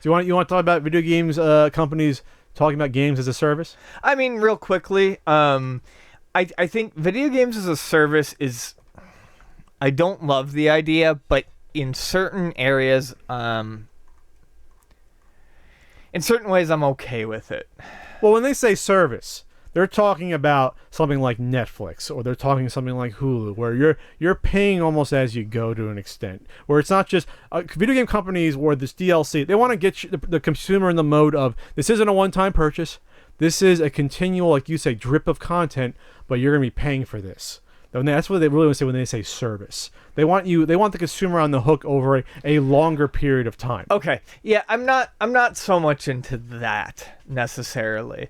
So you want to talk about video games companies talking about games as a service? I mean, real quickly, I think video games as a service is. I don't love the idea, but in certain areas, in certain ways, I'm okay with it. Well, when they say service, they're talking about something like Netflix, or they're talking something like Hulu, where you're paying almost as you go to an extent. Where it's not just video game companies or this DLC. They want to get the consumer in the mode of, this isn't a one-time purchase. This is a continual, like you say, drip of content, but you're going to be paying for this. And that's what they really want to say when they say service. They want the consumer on the hook over a longer period of time. Okay. Yeah, I'm not so much into that necessarily.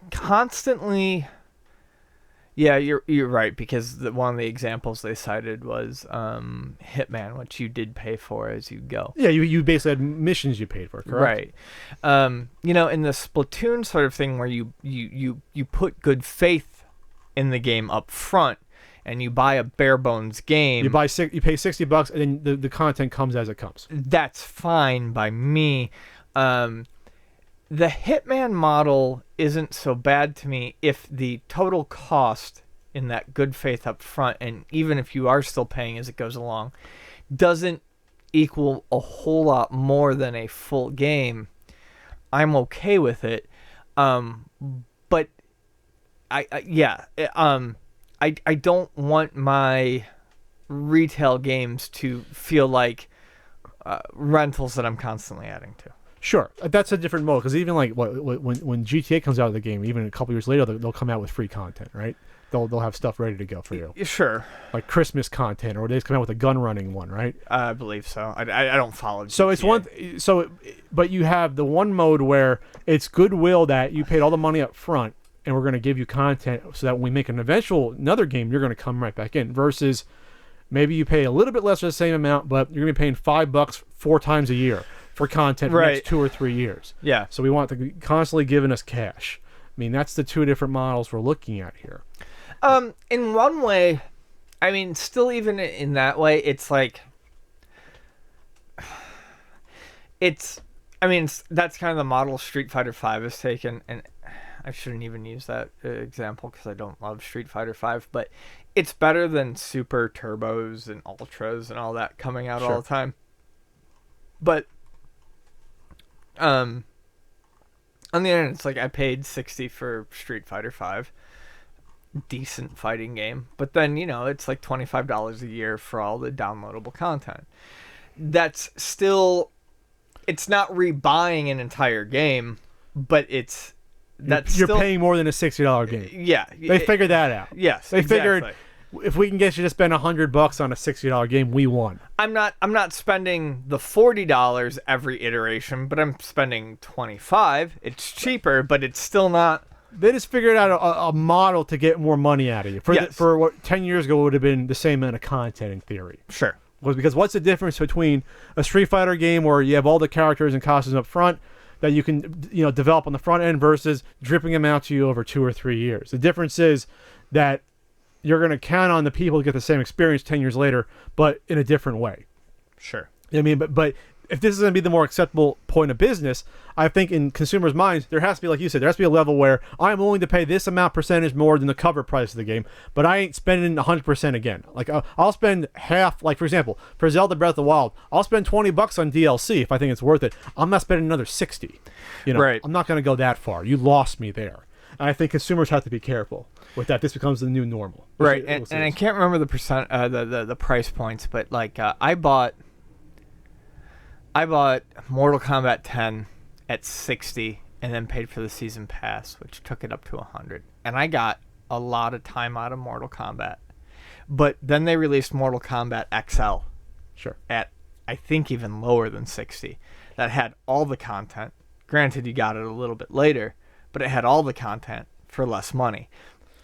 Constantly. Yeah, you're right, because one of the examples they cited was Hitman, which you did pay for as you go. Yeah, you basically had missions you paid for, correct? Right. In the Splatoon sort of thing where you put good faith in the game up front, and you buy a bare bones game. You pay $60, and then the content comes as it comes. That's fine by me. The Hitman model isn't so bad to me if the total cost in that good faith up front, and even if you are still paying as it goes along, doesn't equal a whole lot more than a full game. I'm okay with it. But I don't want my retail games to feel like rentals that I'm constantly adding to. Sure, that's a different mode, because even like when GTA comes out of the game, even a couple years later, they'll come out with free content, right? They'll have stuff ready to go for you. Sure. Like Christmas content, or they just come out with a gun running one, right? I believe so. I don't follow GTA. So it's but you have the one mode where it's goodwill that you paid all the money up front, and we're going to give you content so that when we make another game, you're going to come right back in. Versus maybe you pay a little bit less for the same amount, but you're going to be paying $5 4 times a year for content for the next 2 or 3 years. Yeah. So we want to constantly giving us cash. I mean, that's the two different models we're looking at here. In one way, I mean, still even in that way, it's like, that's kind of the model Street Fighter V has taken, and I shouldn't even use that example because I don't love Street Fighter V, but it's better than Super Turbos and Ultras and all that coming out all the time. But on the internet, it's like I paid $60 for Street Fighter V. Decent fighting game. But then, it's like $25 a year for all the downloadable content. That's still... It's not rebuying an entire game, but you're paying more than a $60 game. Yeah. They figured that out. Yes, They figured, if we can get you to spend $100 on a $60 game, we won. I'm not spending the $40 every iteration, but I'm spending $25. It's cheaper, but it's still not. They just figured out a model to get more money out of you. For what 10 years ago would have been the same amount of content in theory. Sure. Because what's the difference between a Street Fighter game where you have all the characters and costumes up front that you can develop on the front end versus dripping them out to you over 2 or 3 years? The difference is that you're going to count on the people to get the same experience 10 years later, but in a different way. Sure. I mean, but if this is going to be the more acceptable point of business, I think in consumers' minds, there has to be, like you said, there has to be a level where I'm willing to pay this amount percentage more than the cover price of the game, but I ain't spending 100% again. Like, I'll spend half, like, for example, for Zelda Breath of the Wild, I'll spend $20 on DLC if I think it's worth it. I'm not spending another $60. Right. I'm not going to go that far. You lost me there. And I think consumers have to be careful with that. This becomes the new normal. Right. And I can't remember the percent, the price points, but like I bought Mortal Kombat 10 at $60 and then paid for the season pass, which took it up to $100. And I got a lot of time out of Mortal Kombat. But then they released Mortal Kombat XL. Sure. At, I think, even lower than $60. That had all the content. Granted, you got it a little bit later, but it had all the content for less money.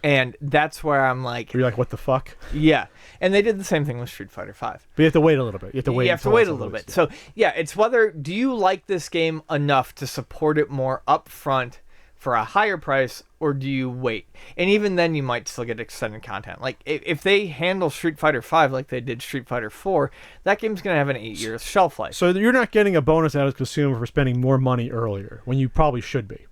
And that's where I'm like... You're like, what the fuck? Yeah. And they did the same thing with Street Fighter V. But you have to wait a little bit. You have to wait a little bit. So, yeah, it's whether... Do you like this game enough to support it more upfront for a higher price, or do you wait? And even then, you might still get extended content. Like if they handle Street Fighter V like they did Street Fighter 4, that game's gonna have an 8-year shelf life. So you're not getting a bonus out of the consumer for spending more money earlier when you probably should be.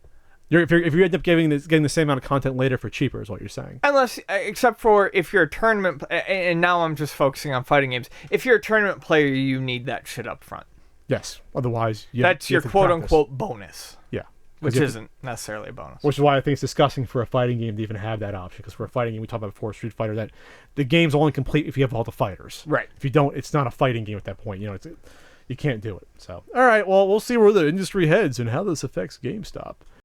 If you end up getting the same amount of content later for cheaper, is what you're saying. Unless, except for if you're a tournament, and now I'm just focusing on fighting games. If you're a tournament player, you need that shit up front. Yes. Otherwise, that's your quote unquote bonus. Yeah. Which isn't necessarily a bonus. Which is why I think it's disgusting for a fighting game to even have that option. Because for a fighting game, we talked about before Street Fighter, that the game's only complete if you have all the fighters. Right. If you don't, it's not a fighting game at that point. You can't do it. So, all right. Well, we'll see where the industry heads and how this affects GameStop.